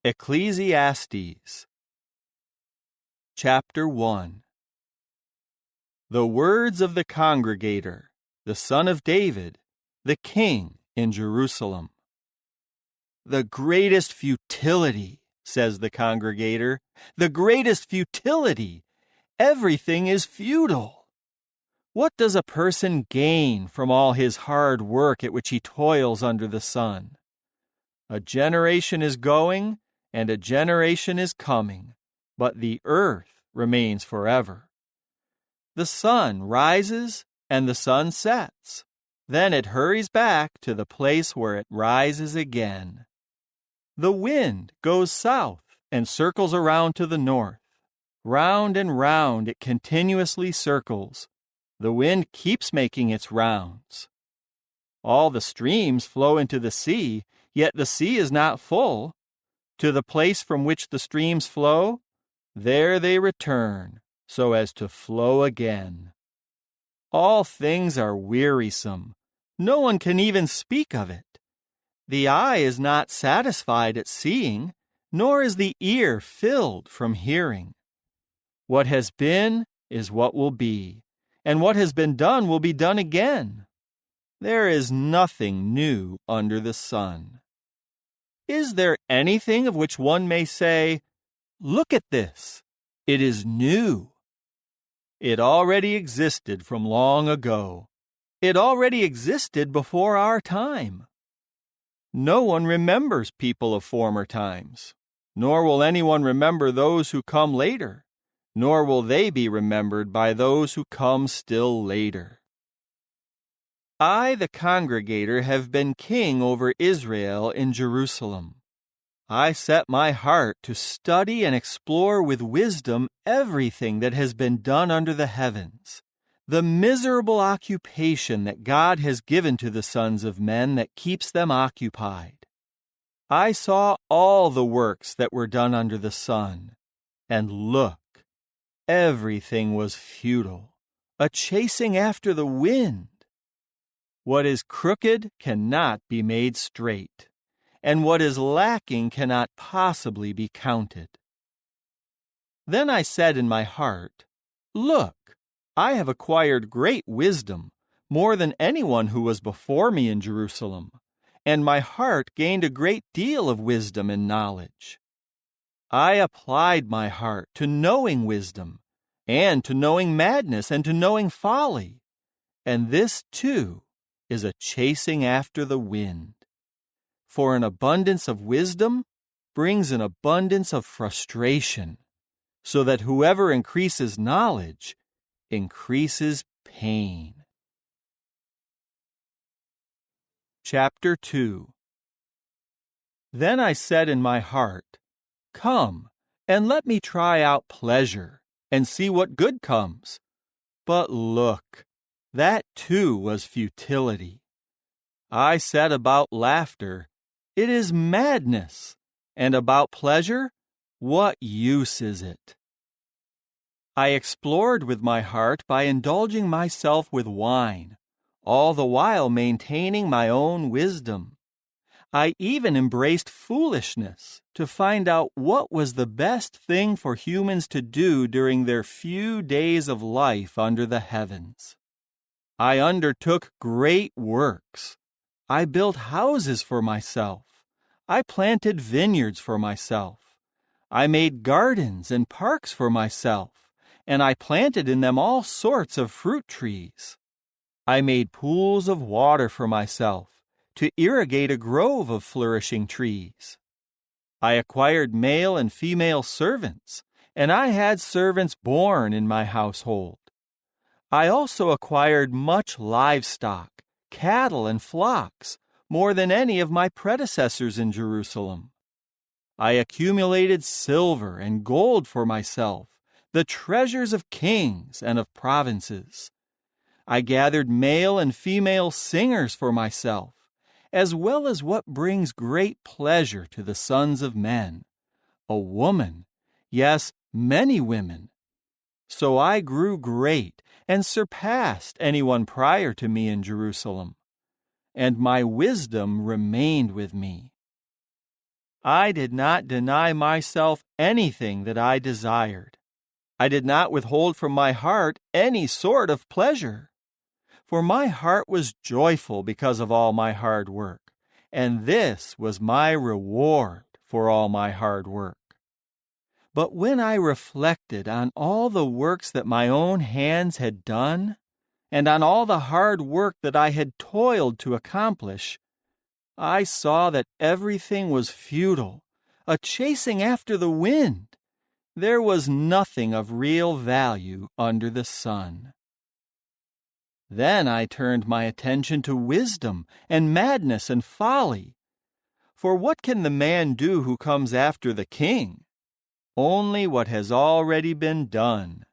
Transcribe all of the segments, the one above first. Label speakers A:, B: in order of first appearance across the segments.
A: Ecclesiastes Chapter 1. The words of the congregator, the son of David, the king in Jerusalem. The greatest futility, says the congregator, the greatest futility. Everything is futile. What does a person gain from all his hard work at which he toils under the sun? A generation is going, and a generation is coming, but the earth remains forever. The sun rises and the sun sets. Then it hurries back to the place where it rises again. The wind goes south and circles around to the north. Round and round it continuously circles. The wind keeps making its rounds. All the streams flow into the sea, yet the sea is not full. To the place from which the streams flow, there they return, so as to flow again. All things are wearisome. No one can even speak of it. The eye is not satisfied at seeing, nor is the ear filled from hearing. What has been is what will be, and what has been done will be done again. There is nothing new under the sun. Is there anything of which one may say, "Look at this, it is new"? It already existed from long ago. It already existed before our time. No one remembers people of former times, nor will anyone remember those who come later, nor will they be remembered by those who come still later. I, the congregator, have been king over Israel in Jerusalem. I set my heart to study and explore with wisdom everything that has been done under the heavens, the miserable occupation that God has given to the sons of men that keeps them occupied. I saw all the works that were done under the sun, and look, everything was futile, a chasing after the wind. What is crooked cannot be made straight, and what is lacking cannot possibly be counted. Then I said in my heart, "Look, I have acquired great wisdom, more than anyone who was before me in Jerusalem, and my heart gained a great deal of wisdom and knowledge. I applied my heart to knowing wisdom, and to knowing madness, and to knowing folly, and this too is a chasing after the wind. For an abundance of wisdom brings an abundance of frustration, so that whoever increases knowledge increases pain." Chapter 2. Then I said in my heart, "Come, and let me try out pleasure, and see what good comes." But look, that too was futility. I said about laughter, "It is madness," and about pleasure, "What use is it?" I explored with my heart by indulging myself with wine, all the while maintaining my own wisdom. I even embraced foolishness to find out what was the best thing for humans to do during their few days of life under the heavens. I undertook great works. I built houses for myself. I planted vineyards for myself. I made gardens and parks for myself, and I planted in them all sorts of fruit trees. I made pools of water for myself to irrigate a grove of flourishing trees. I acquired male and female servants, and I had servants born in my household. I also acquired much livestock, cattle, and flocks, more than any of my predecessors in Jerusalem. I accumulated silver and gold for myself, the treasures of kings and of provinces. I gathered male and female singers for myself, as well as what brings great pleasure to the sons of men, a woman, yes, many women. So I grew great and surpassed anyone prior to me in Jerusalem, and my wisdom remained with me. I did not deny myself anything that I desired. I did not withhold from my heart any sort of pleasure. For my heart was joyful because of all my hard work, and this was my reward for all my hard work. But when I reflected on all the works that my own hands had done, and on all the hard work that I had toiled to accomplish, I saw that everything was futile, a chasing after the wind. There was nothing of real value under the sun. Then I turned my attention to wisdom and madness and folly. For what can the man do who comes after the king? Only what has already been done.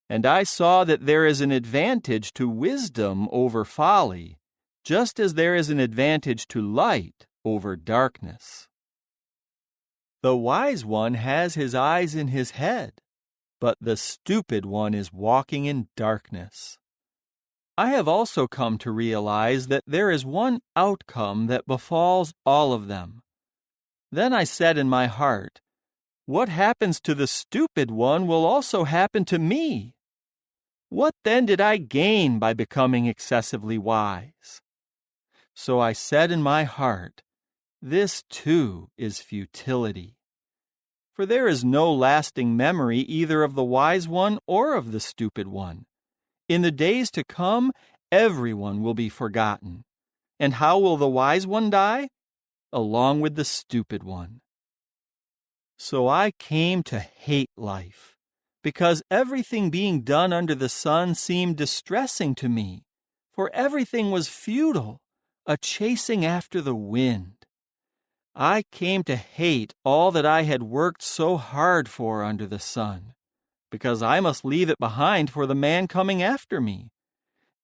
A: And I saw that there is an advantage to wisdom over folly, just as there is an advantage to light over darkness. The wise one has his eyes in his head, but the stupid one is walking in darkness. I have also come to realize that there is one outcome that befalls all of them. Then I said in my heart, what happens to the stupid one will also happen to me. What then did I gain by becoming excessively wise? So I said in my heart, this too is futility. For there is no lasting memory either of the wise one or of the stupid one. In the days to come, everyone will be forgotten. And how will the wise one die? Along with the stupid one. So I came to hate life, because everything being done under the sun seemed distressing to me, for everything was futile, a chasing after the wind. I came to hate all that I had worked so hard for under the sun, because I must leave it behind for the man coming after me.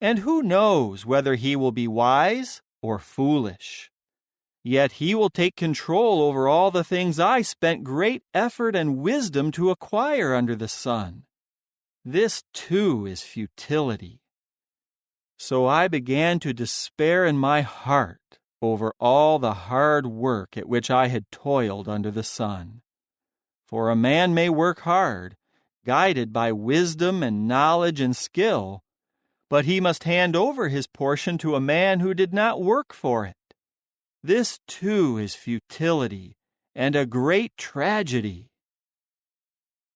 A: And who knows whether he will be wise or foolish? Yet he will take control over all the things I spent great effort and wisdom to acquire under the sun. This too is futility. So I began to despair in my heart over all the hard work at which I had toiled under the sun. For a man may work hard, guided by wisdom and knowledge and skill, but he must hand over his portion to a man who did not work for it. This too is futility and a great tragedy.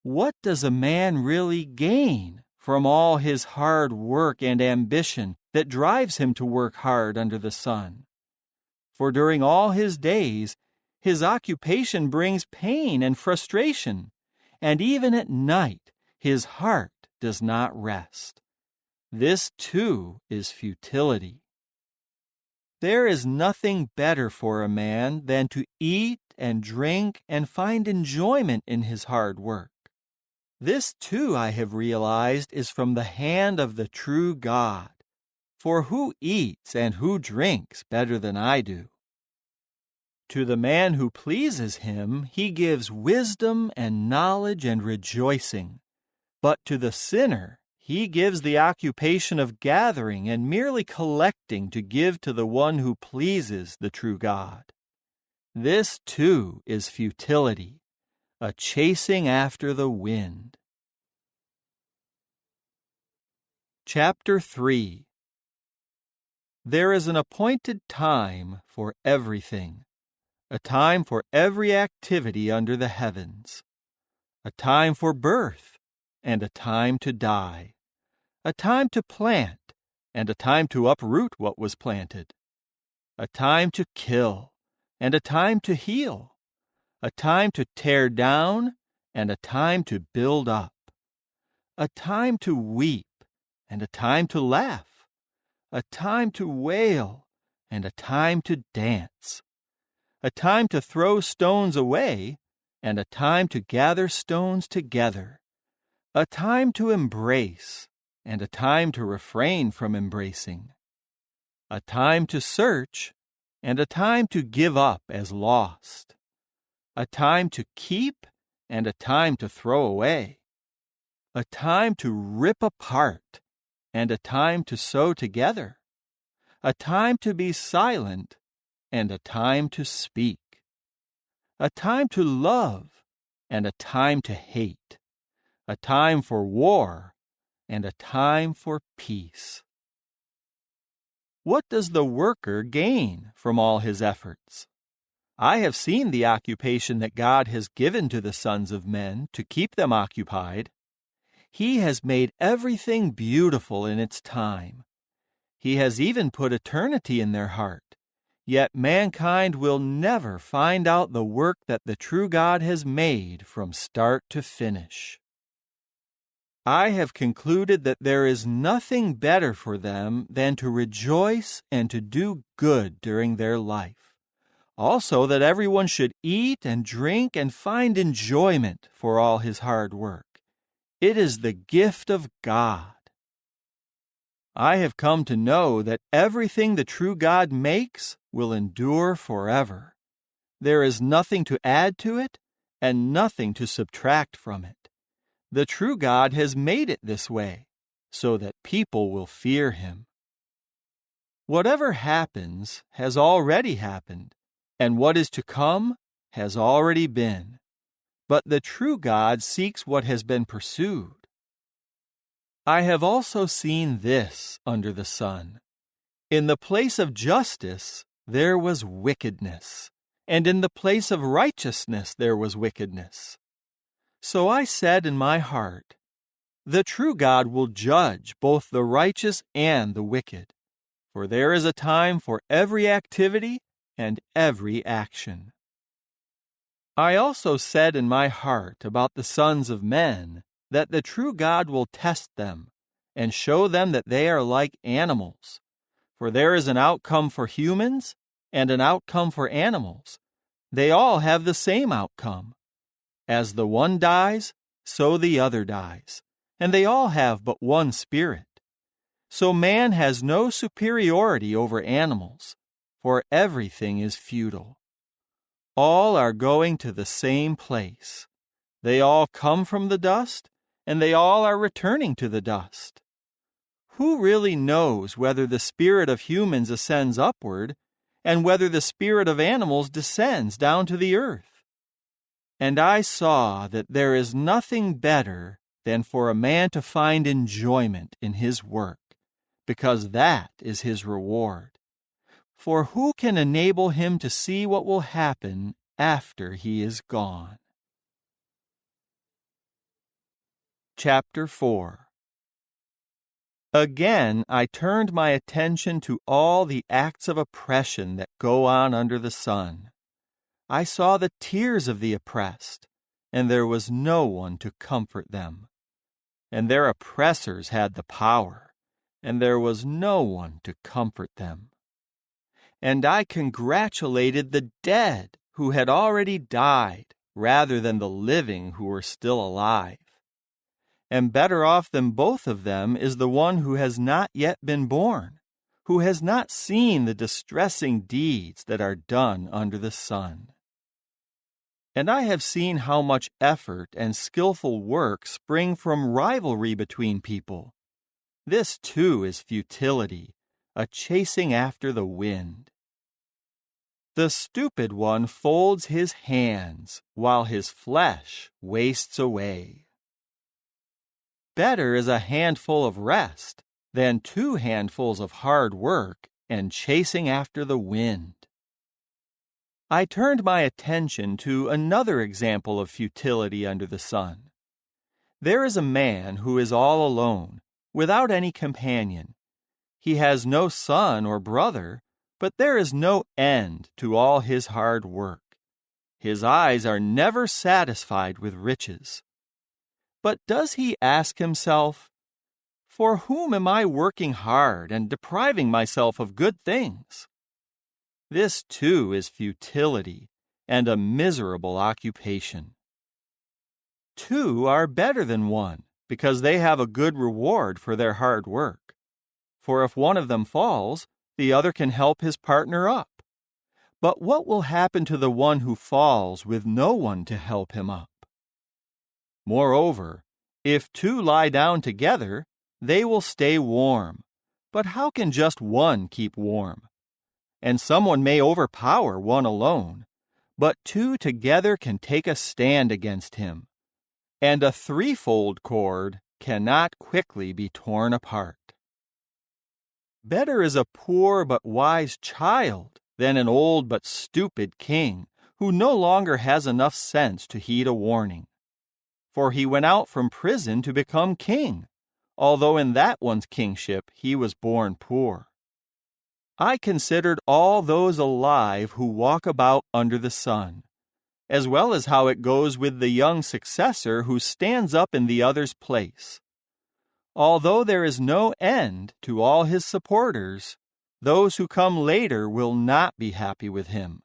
A: What does a man really gain from all his hard work and ambition that drives him to work hard under the sun? For during all his days, his occupation brings pain and frustration, and even at night his heart does not rest. This too is futility. There is nothing better for a man than to eat and drink and find enjoyment in his hard work. This too, I have realized, is from the hand of the true God. For who eats and who drinks better than I do? To the man who pleases him, he gives wisdom and knowledge and rejoicing. But to the sinner, he gives the occupation of gathering and merely collecting to give to the one who pleases the true God. This too is futility, a chasing after the wind. Chapter 3. There is an appointed time for everything, a time for every activity under the heavens, a time for birth and a time to die, a time to plant and a time to uproot what was planted, a time to kill and a time to heal, a time to tear down and a time to build up, a time to weep and a time to laugh, a time to wail and a time to dance, a time to throw stones away and a time to gather stones together, a time to embrace and a time to refrain from embracing, a time to search and a time to give up as lost, a time to keep and a time to throw away, a time to rip apart and a time to sew together, a time to be silent and a time to speak, a time to love and a time to hate, a time for war and a time for peace. What does the worker gain from all his efforts? I have seen the occupation that God has given to the sons of men to keep them occupied. He has made everything beautiful in its time. He has even put eternity in their heart. Yet mankind will never find out the work that the true God has made from start to finish. I have concluded that there is nothing better for them than to rejoice and to do good during their life. Also, that everyone should eat and drink and find enjoyment for all his hard work. It is the gift of God. I have come to know that everything the true God makes will endure forever. There is nothing to add to it and nothing to subtract from it. The true God has made it this way, so that people will fear him. Whatever happens has already happened, and what is to come has already been. But the true God seeks what has been pursued. I have also seen this under the sun. In the place of justice there was wickedness, and in the place of righteousness there was wickedness. So I said in my heart, the true God will judge both the righteous and the wicked, for there is a time for every activity and every action. I also said in my heart about the sons of men that the true God will test them and show them that they are like animals, for there is an outcome for humans and an outcome for animals. They all have the same outcome. As the one dies, so the other dies, and they all have but one spirit. So man has no superiority over animals, for everything is futile. All are going to the same place. They all come from the dust, and they all are returning to the dust. Who really knows whether the spirit of humans ascends upward, and whether the spirit of animals descends down to the earth? And I saw that there is nothing better than for a man to find enjoyment in his work, because that is his reward. For who can enable him to see what will happen after he is gone? Chapter 4. Again I turned my attention to all the acts of oppression that go on under the sun. I saw the tears of the oppressed, and there was no one to comfort them. And their oppressors had the power, and there was no one to comfort them. And I congratulated the dead who had already died, rather than the living who were still alive. And better off than both of them is the one who has not yet been born, who has not seen the distressing deeds that are done under the sun. And I have seen how much effort and skillful work spring from rivalry between people. This too is futility, a chasing after the wind. The stupid one folds his hands, while his flesh wastes away. Better is a handful of rest than 2 handfuls of hard work and chasing after the wind. I turned my attention to another example of futility under the sun. There is a man who is all alone, without any companion. He has no son or brother, but there is no end to all his hard work. His eyes are never satisfied with riches. But does he ask himself, "For whom am I working hard and depriving myself of good things?" This too is futility and a miserable occupation. 2 are better than 1, because they have a good reward for their hard work. For if one of them falls, the other can help his partner up. But what will happen to the one who falls with no one to help him up? Moreover, if 2 lie down together, they will stay warm. But how can just one keep warm? And someone may overpower one alone. but two together can take a stand against him, and a threefold cord cannot quickly be torn apart. Better is a poor but wise child than an old but stupid king, who no longer has enough sense to heed a warning. For he went out from prison to become king, although in that one's kingship he was born poor. I considered all those alive who walk about under the sun, as well as how it goes with the young successor who stands up in the other's place. Although there is no end to all his supporters, those who come later will not be happy with him.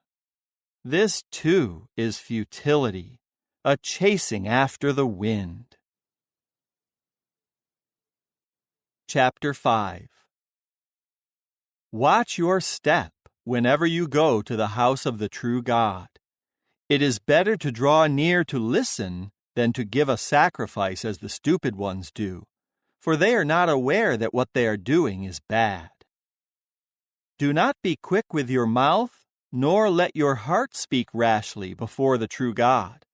A: This too is futility, a chasing after the wind. Chapter 5. Watch your step whenever you go to the house of the true God. It is better to draw near to listen than to give a sacrifice as the stupid ones do, for they are not aware that what they are doing is bad. Do not be quick with your mouth, nor let your heart speak rashly before the true God.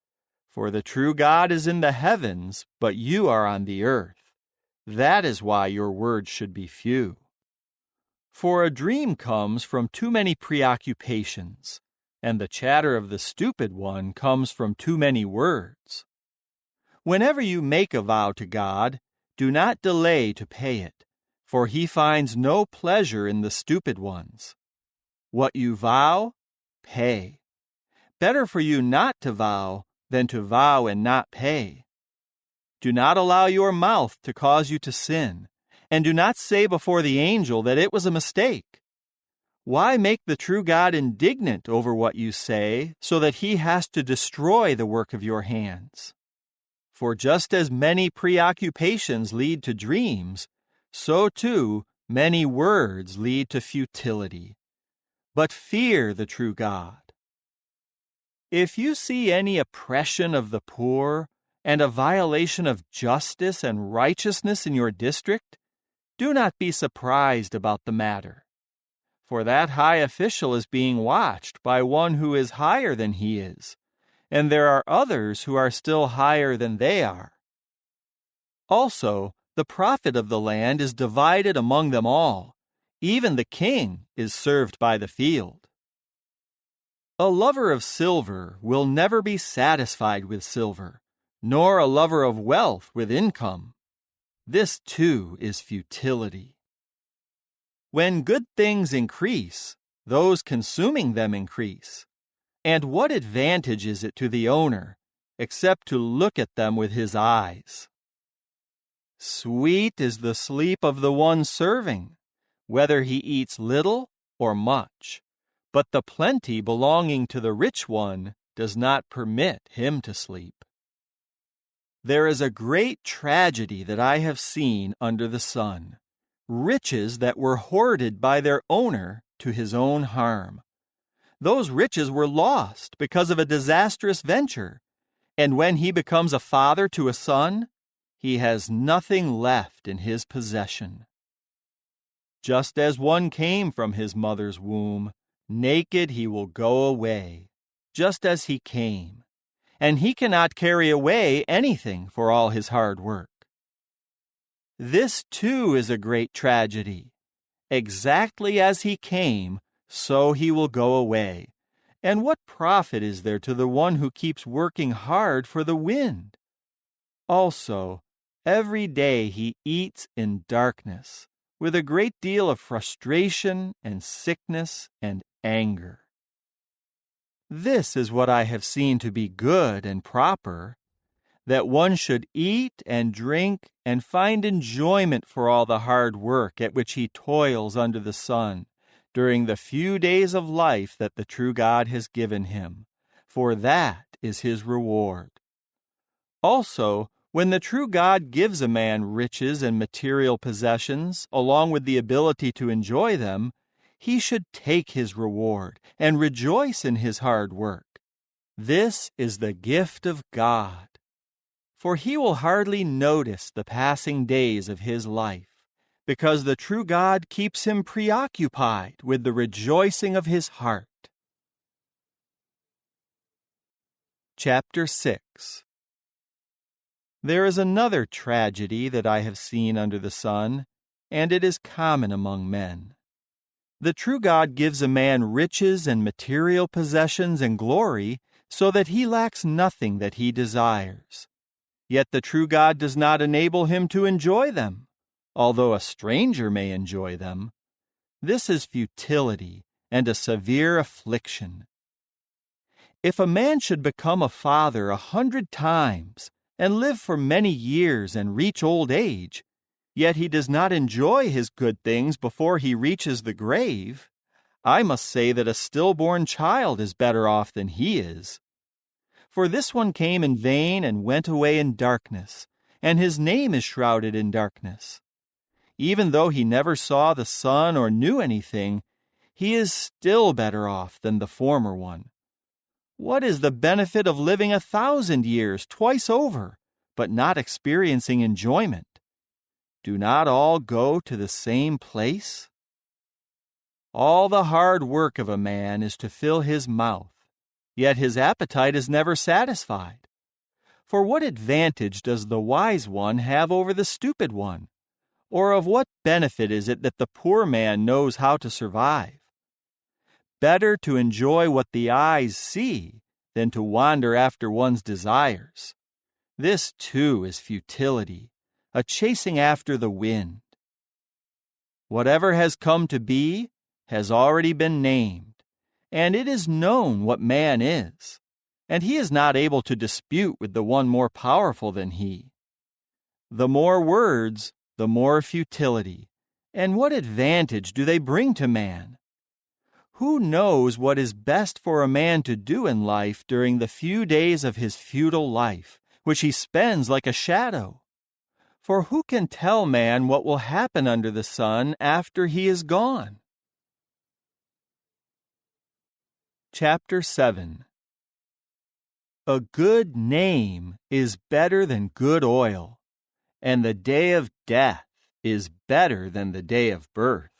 A: For the true God is in the heavens, but you are on the earth. That is why your words should be few. For a dream comes from too many preoccupations, and the chatter of the stupid one comes from too many words. Whenever you make a vow to God, do not delay to pay it, for he finds no pleasure in the stupid ones. What you vow, pay. Better for you not to vow than to vow and not pay. Do not allow your mouth to cause you to sin, and do not say before the angel that it was a mistake. Why make the true God indignant over what you say, so that he has to destroy the work of your hands? For just as many preoccupations lead to dreams, so too many words lead to futility. But fear the true God. If you see any oppression of the poor and a violation of justice and righteousness in your district, do not be surprised about the matter. For that high official is being watched by one who is higher than he is, and there are others who are still higher than they are. Also, the profit of the land is divided among them all. Even the king is served by the field. A lover of silver will never be satisfied with silver, nor a lover of wealth with income. This too is futility. When good things increase, those consuming them increase. And what advantage is it to the owner, except to look at them with his eyes? Sweet is the sleep of the one serving, whether he eats little or much. But the plenty belonging to the rich one does not permit him to sleep. There is a great tragedy that I have seen under the sun, riches that were hoarded by their owner to his own harm. Those riches were lost because of a disastrous venture, and when he becomes a father to a son, he has nothing left in his possession. Just as one came from his mother's womb, naked he will go away, just as he came, and he cannot carry away anything for all his hard work. This too is a great tragedy. Exactly as he came, so he will go away. And what profit is there to the one who keeps working hard for the wind? Also, every day he eats in darkness, with a great deal of frustration and sickness and anger. This is what I have seen to be good and proper, that one should eat and drink and find enjoyment for all the hard work at which he toils under the sun during the few days of life that the true God has given him, for that is his reward. Also, when the true God gives a man riches and material possessions, along with the ability to enjoy them, he should take his reward and rejoice in his hard work. This is the gift of God. For he will hardly notice the passing days of his life, because the true God keeps him preoccupied with the rejoicing of his heart. Chapter 6. There is another tragedy that I have seen under the sun, and it is common among men. The true God gives a man riches and material possessions and glory so that he lacks nothing that he desires. Yet the true God does not enable him to enjoy them, although a stranger may enjoy them. This is futility and a severe affliction. If a man should become a father 100 times and live for many years and reach old age, yet he does not enjoy his good things before he reaches the grave, I must say that a stillborn child is better off than he is. For this one came in vain and went away in darkness, and his name is shrouded in darkness. Even though he never saw the sun or knew anything, he is still better off than the former one. What is the benefit of living 1,000 years twice over, but not experiencing enjoyment? Do not all go to the same place? All the hard work of a man is to fill his mouth, yet his appetite is never satisfied. For what advantage does the wise one have over the stupid one? Or of what benefit is it that the poor man knows how to survive? Better to enjoy what the eyes see than to wander after one's desires. This, too, is futility, a chasing after the wind. Whatever has come to be has already been named, and it is known what man is, and he is not able to dispute with the one more powerful than he. The more words, the more futility, and what advantage do they bring to man? Who knows what is best for a man to do in life during the few days of his futile life, which he spends like a shadow? For who can tell man what will happen under the sun after he is gone? Chapter 7. A good name is better than good oil, and the day of death is better than the day of birth.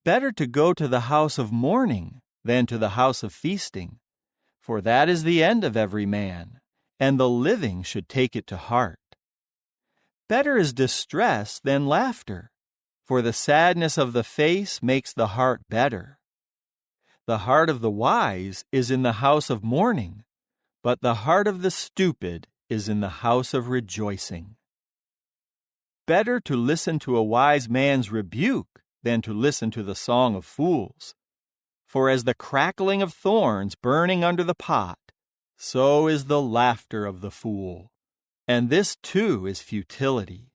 A: Better to go to the house of mourning than to the house of feasting, for that is the end of every man, and the living should take it to heart. Better is distress than laughter, for the sadness of the face makes the heart better. The heart of the wise is in the house of mourning, but the heart of the stupid is in the house of rejoicing. Better to listen to a wise man's rebuke than to listen to the song of fools. For as the crackling of thorns burning under the pot, so is the laughter of the fool. And this too is futility.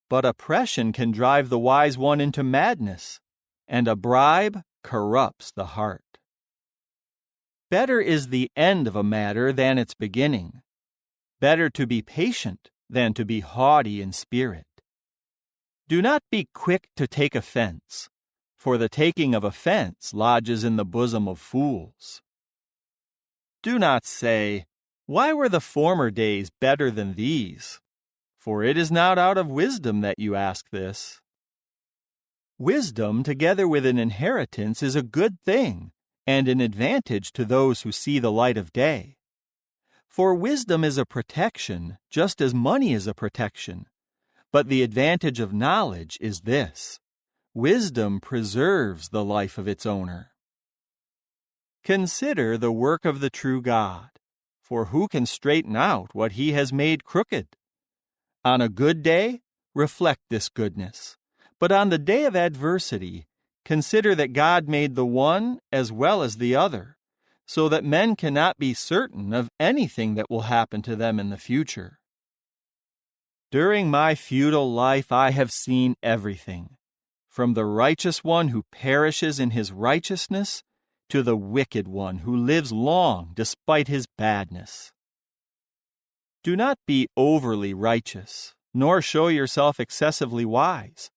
A: But oppression can drive the wise one into madness, and a bribe corrupts the heart. Better is the end of a matter than its beginning. Better to be patient than to be haughty in spirit. Do not be quick to take offense, for the taking of offense lodges in the bosom of fools. Do not say, "Why were the former days better than these?" For it is not out of wisdom that you ask this. Wisdom together with an inheritance is a good thing, and an advantage to those who see the light of day. For wisdom is a protection, just as money is a protection. But the advantage of knowledge is this: wisdom preserves the life of its owner. Consider the work of the true God, for who can straighten out what he has made crooked? On a good day, reflect this goodness, but on the day of adversity, consider that God made the one as well as the other, so that men cannot be certain of anything that will happen to them in the future. During my futile life I have seen everything, from the righteous one who perishes in his righteousness to the wicked one who lives long despite his badness. Do not be overly righteous, nor show yourself excessively wise.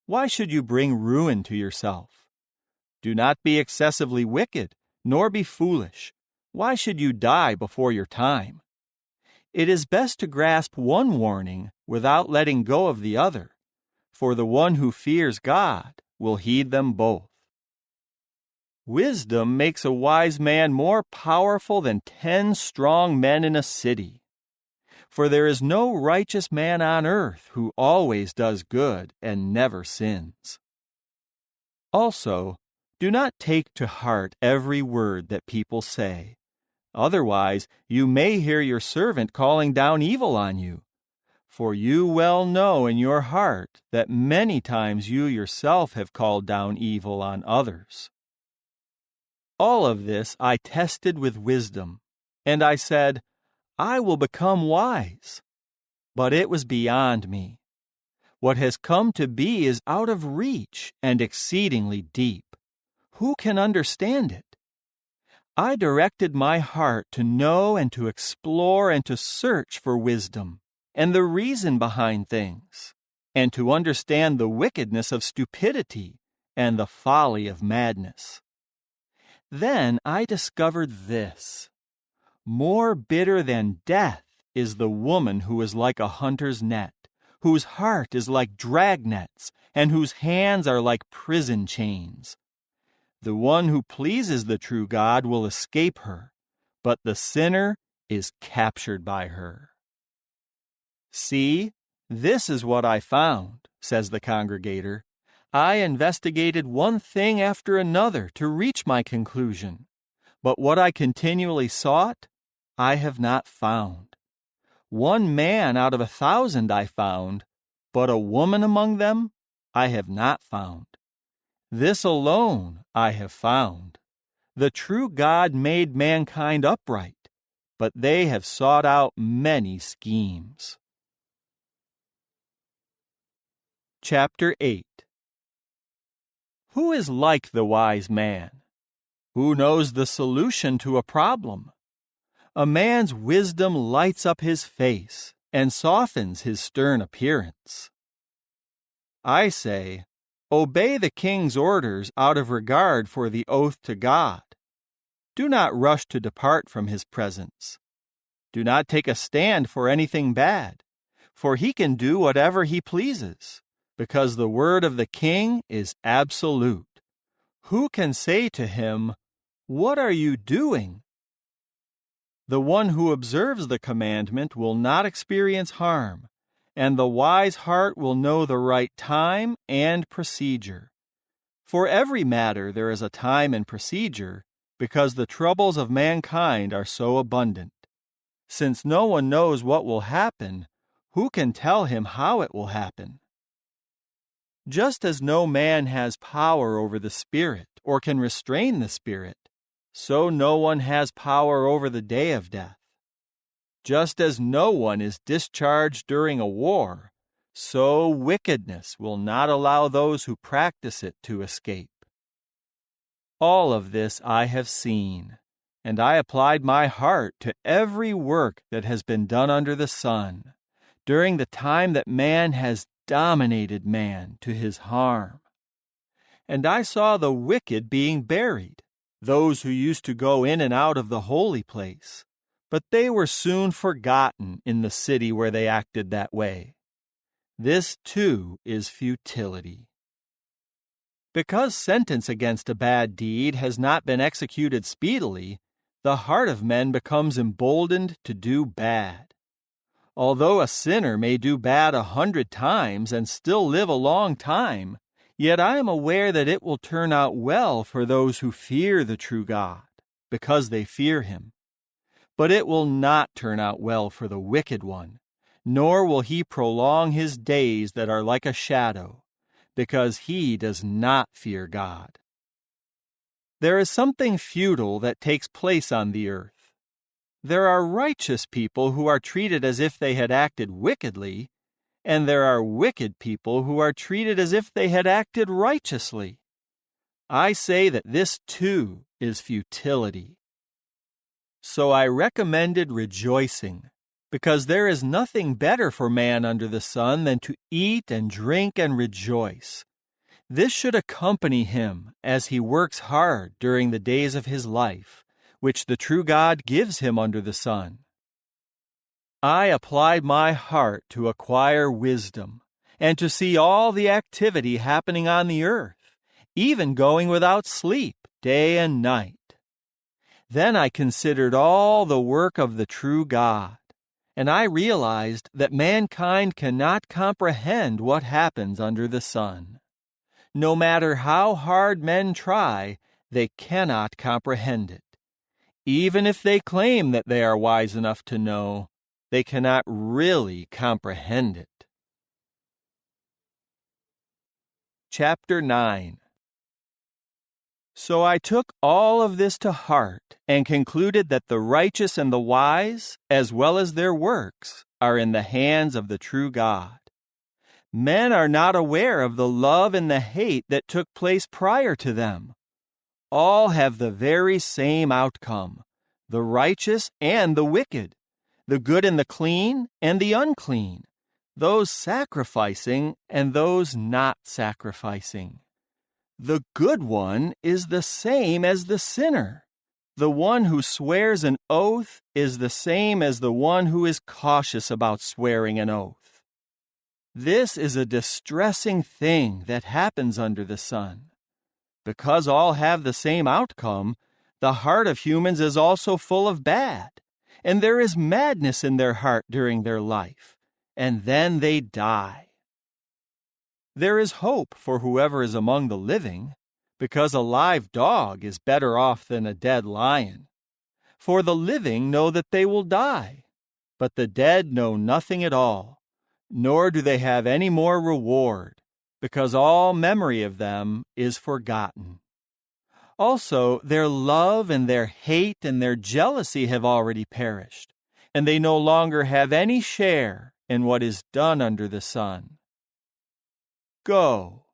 A: Why should you bring ruin to yourself? Do not be excessively wicked, nor be foolish. Why should you die before your time? It is best to grasp one warning without letting go of the other, for the one who fears God will heed them both. Wisdom makes a wise man more powerful than 10 strong men in a city. For there is no righteous man on earth who always does good and never sins. Also, do not take to heart every word that people say. Otherwise, you may hear your servant calling down evil on you. For you well know in your heart that many times you yourself have called down evil on others. All of this I tested with wisdom, and I said, I will become wise. But it was beyond me. What has come to be is out of reach and exceedingly deep. Who can understand it? I directed my heart to know and to explore and to search for wisdom and the reason behind things, and to understand the wickedness of stupidity and the folly of madness. Then I discovered this: more bitter than death is the woman who is like a hunter's net, whose heart is like dragnets, and whose hands are like prison chains. The one who pleases the true God will escape her, but the sinner is captured by her. See, this is what I found, says the congregator. I investigated one thing after another to reach my conclusion, but what I continually sought, I have not found. 1 man out of 1,000 I found, but a woman among them I have not found. This alone I have found. The true God made mankind upright, but they have sought out many schemes. Chapter 8. Who is like the wise man? Who knows the solution to a problem? A man's wisdom lights up his face and softens his stern appearance. I say, obey the king's orders out of regard for the oath to God. Do not rush to depart from his presence. Do not take a stand for anything bad, for he can do whatever he pleases, because the word of the king is absolute. Who can say to him, "What are you doing?" The one who observes the commandment will not experience harm, and the wise heart will know the right time and procedure. For every matter there is a time and procedure, because the troubles of mankind are so abundant. Since no one knows what will happen, who can tell him how it will happen? Just as no man has power over the Spirit or can restrain the Spirit, so no one has power over the day of death. Just as no one is discharged during a war, so wickedness will not allow those who practice it to escape. All of this I have seen, and I applied my heart to every work that has been done under the sun, during the time that man has dominated man to his harm. And I saw the wicked being buried, those who used to go in and out of the holy place, but they were soon forgotten in the city where they acted that way. This too is futility. Because sentence against a bad deed has not been executed speedily, the heart of men becomes emboldened to do bad. Although a sinner may do bad 100 times and still live a long time, yet I am aware that it will turn out well for those who fear the true God, because they fear him. But it will not turn out well for the wicked one, nor will he prolong his days that are like a shadow, because he does not fear God. There is something futile that takes place on the earth. There are righteous people who are treated as if they had acted wickedly, and there are wicked people who are treated as if they had acted righteously. I say that this too is futility. So I recommended rejoicing, because there is nothing better for man under the sun than to eat and drink and rejoice. This should accompany him as he works hard during the days of his life, which the true God gives him under the sun. I applied my heart to acquire wisdom and to see all the activity happening on the earth, even going without sleep, day and night. Then I considered all the work of the true God, and I realized that mankind cannot comprehend what happens under the sun. No matter how hard men try, they cannot comprehend it. Even if they claim that they are wise enough to know, they cannot really comprehend it. Chapter 9. So I took all of this to heart and concluded that the righteous and the wise, as well as their works, are in the hands of the true God. Men are not aware of the love and the hate that took place prior to them. All have the very same outcome, the righteous and the wicked, the good and the clean and the unclean, those sacrificing and those not sacrificing. The good one is the same as the sinner. The one who swears an oath is the same as the one who is cautious about swearing an oath. This is a distressing thing that happens under the sun. Because all have the same outcome, the heart of humans is also full of bad, and there is madness in their heart during their life, and then they die. There is hope for whoever is among the living, because a live dog is better off than a dead lion. For the living know that they will die, but the dead know nothing at all, nor do they have any more reward, because all memory of them is forgotten. Also, their love and their hate and their jealousy have already perished, and they no longer have any share in what is done under the sun. Go,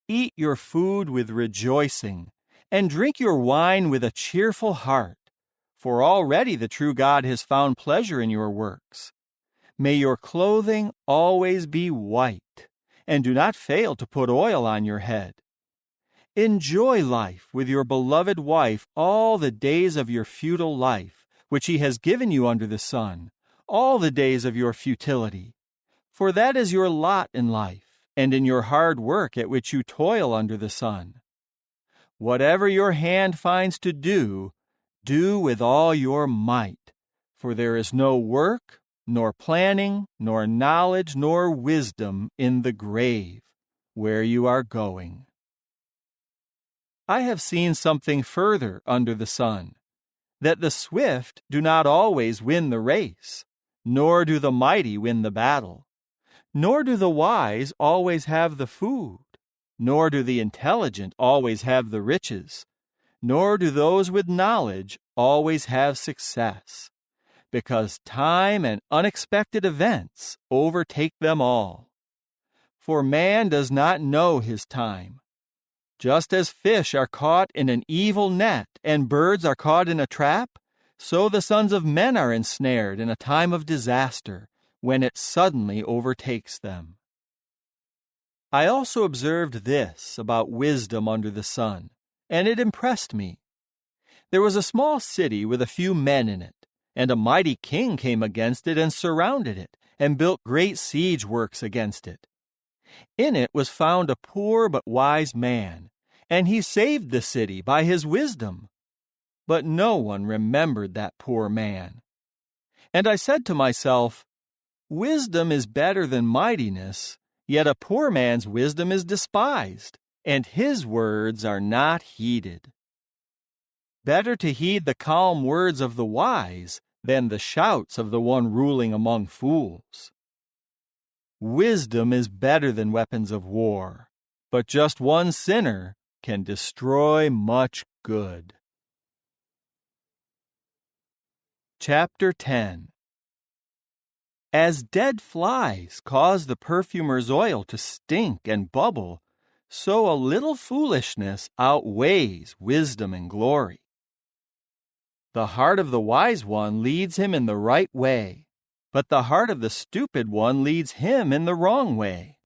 A: eat your food with rejoicing, and drink your wine with a cheerful heart, for already the true God has found pleasure in your works. May your clothing always be white, and do not fail to put oil on your head. Enjoy life with your beloved wife all the days of your futile life, which he has given you under the sun, all the days of your futility. For that is your lot in life, and in your hard work at which you toil under the sun. Whatever your hand finds to do, do with all your might, for there is no work, nor planning, nor knowledge, nor wisdom in the grave, where you are going. I have seen something further under the sun, that the swift do not always win the race, nor do the mighty win the battle. Nor do the wise always have the food, nor do the intelligent always have the riches, nor do those with knowledge always have success, because time and unexpected events overtake them all. For man does not know his time. Just as fish are caught in an evil net and birds are caught in a trap, so the sons of men are ensnared in a time of disaster, when it suddenly overtakes them. I also observed this about wisdom under the sun, and it impressed me. There was a small city with a few men in it, and a mighty king came against it and surrounded it, and built great siege works against it. In it was found a poor but wise man, and he saved the city by his wisdom. But no one remembered that poor man. And I said to myself, wisdom is better than mightiness, yet a poor man's wisdom is despised, and his words are not heeded. Better to heed the calm words of the wise than the shouts of the one ruling among fools. Wisdom is better than weapons of war, but just one sinner can destroy much good. Chapter 10. As dead flies cause the perfumer's oil to stink and bubble, so a little foolishness outweighs wisdom and glory. The heart of the wise one leads him in the right way, but the heart of the stupid one leads him in the wrong way.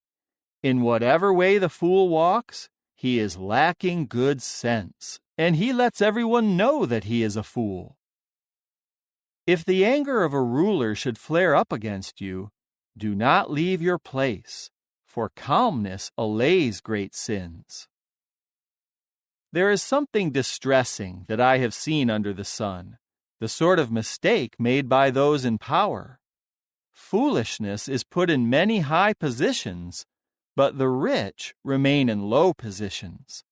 A: In whatever way the fool walks, he is lacking good sense, and he lets everyone know that he is a fool. If the anger of a ruler should flare up against you, do not leave your place, for calmness allays great sins. There is something distressing that I have seen under the sun, the sort of mistake made by those in power. Foolishness is put in many high positions, but the rich remain in low positions.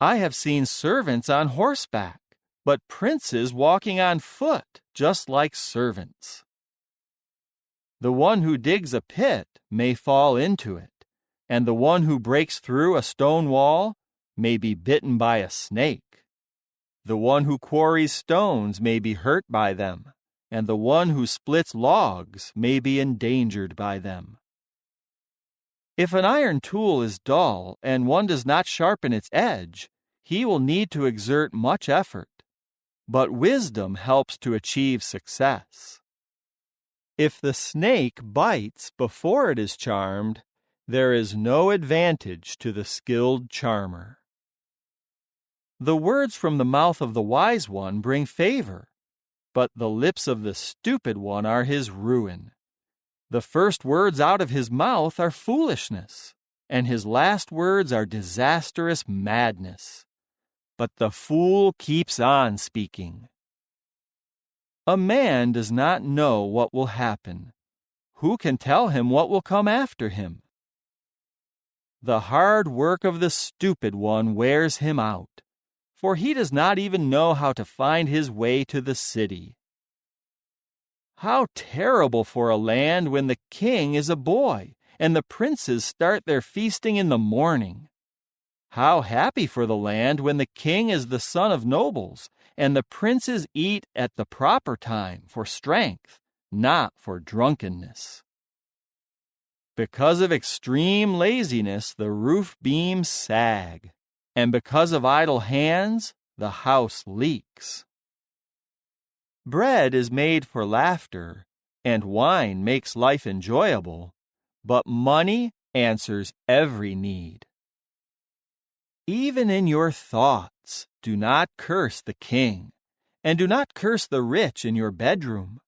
A: I have seen servants on horseback, but princes walking on foot, just like servants. The one who digs a pit may fall into it, and the one who breaks through a stone wall may be bitten by a snake. The one who quarries stones may be hurt by them, and the one who splits logs may be endangered by them. If an iron tool is dull and one does not sharpen its edge, he will need to exert much effort. But wisdom helps to achieve success. If the snake bites before it is charmed, there is no advantage to the skilled charmer. The words from the mouth of the wise one bring favor, but the lips of the stupid one are his ruin. The first words out of his mouth are foolishness, and his last words are disastrous madness. But the fool keeps on speaking. A man does not know what will happen. Who can tell him what will come after him? The hard work of the stupid one wears him out, for he does not even know how to find his way to the city. How terrible for a land when the king is a boy, and the princes start their feasting in the morning. How happy for the land when the king is the son of nobles, and the princes eat at the proper time for strength, not for drunkenness. Because of extreme laziness, the roof beams sag, and because of idle hands, the house leaks. Bread is made for laughter, and wine makes life enjoyable, but money answers every need. Even in your thoughts, do not curse the king, and do not curse the rich in your bedroom,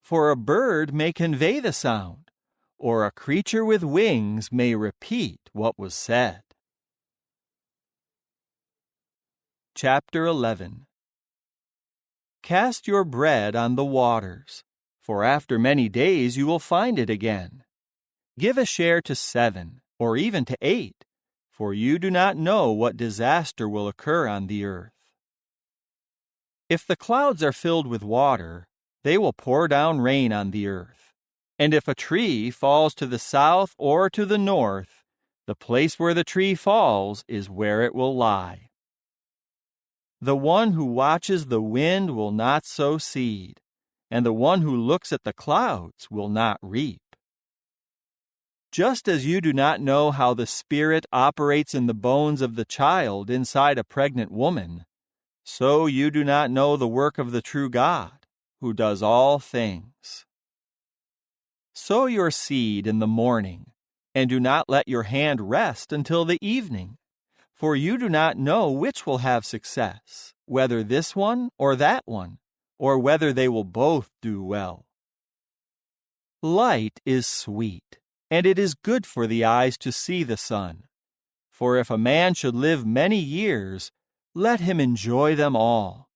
A: for a bird may convey the sound, or a creature with wings may repeat what was said. Chapter 11. Cast your bread on the waters, for after many days you will find it again. Give a share to 7, or even to 8, for you do not know what disaster will occur on the earth. If the clouds are filled with water, they will pour down rain on the earth. And if a tree falls to the south or to the north, the place where the tree falls is where it will lie. The one who watches the wind will not sow seed, and the one who looks at the clouds will not reap. Just as you do not know how the Spirit operates in the bones of the child inside a pregnant woman, so you do not know the work of the true God, who does all things. Sow your seed in the morning, and do not let your hand rest until the evening, for you do not know which will have success, whether this one or that one, or whether they will both do well. Light is sweet, and it is good for the eyes to see the sun. For if a man should live many years, let him enjoy them all.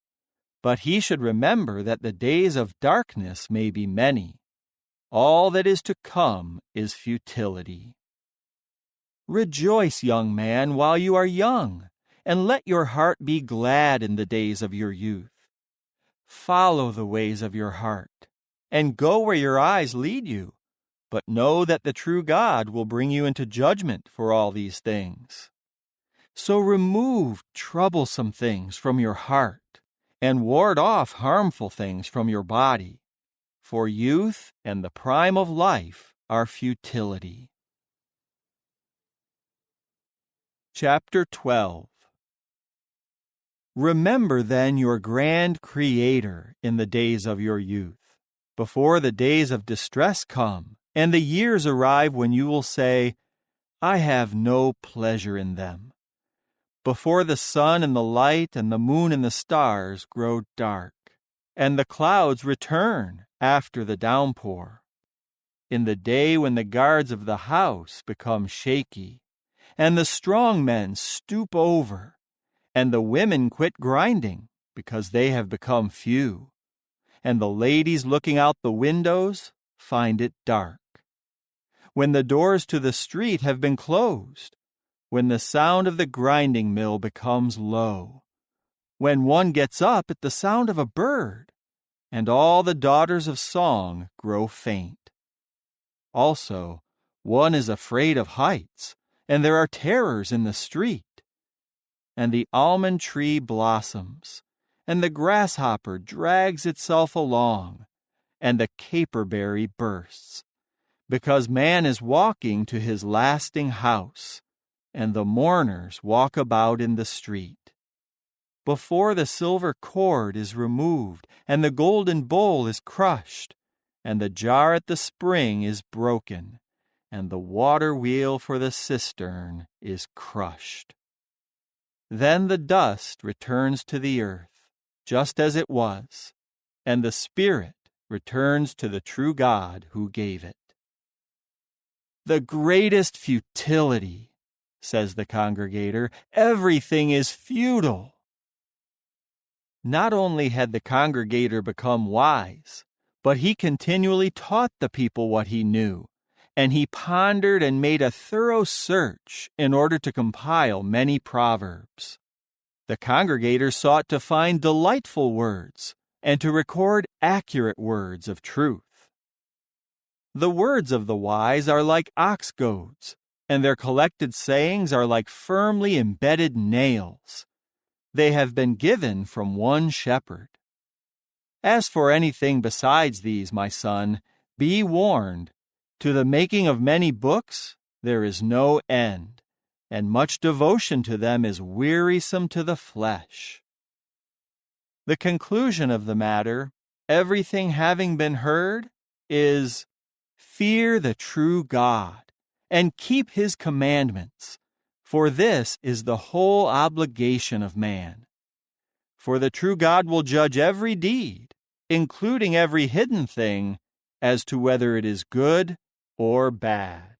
A: But he should remember that the days of darkness may be many. All that is to come is futility. Rejoice, young man, while you are young, and let your heart be glad in the days of your youth. Follow the ways of your heart, and go where your eyes lead you, but know that the true God will bring you into judgment for all these things. So remove troublesome things from your heart, and ward off harmful things from your body, for youth and the prime of life are futility. Chapter 12. Remember then your grand Creator in the days of your youth, before the days of distress come, and the years arrive when you will say, I have no pleasure in them. Before the sun and the light and the moon and the stars grow dark, and the clouds return after the downpour. In the day when the guards of the house become shaky, and the strong men stoop over, and the women quit grinding because they have become few, and the ladies looking out the windows find it dark. When the doors to the street have been closed, when the sound of the grinding mill becomes low, when one gets up at the sound of a bird, and all the daughters of song grow faint. Also, one is afraid of heights, and there are terrors in the street. And the almond tree blossoms, and the grasshopper drags itself along, and the caperberry bursts, because man is walking to his lasting house, and the mourners walk about in the street. Before the silver cord is removed, and the golden bowl is crushed, and the jar at the spring is broken, and the water wheel for the cistern is crushed. Then the dust returns to the earth, just as it was, and the spirit returns to the true God who gave it. The greatest futility, says the congregator. Everything is futile. Not only had the congregator become wise, but he continually taught the people what he knew, and he pondered and made a thorough search in order to compile many proverbs. The congregator sought to find delightful words and to record accurate words of truth. The words of the wise are like ox goads, and their collected sayings are like firmly embedded nails. They have been given from one shepherd. As for anything besides these, my son, be warned. To the making of many books there is no end, and much devotion to them is wearisome to the flesh. The conclusion of the matter, everything having been heard, is fear the true God, and keep his commandments, for this is the whole obligation of man. For the true God will judge every deed, including every hidden thing, as to whether it is good or bad.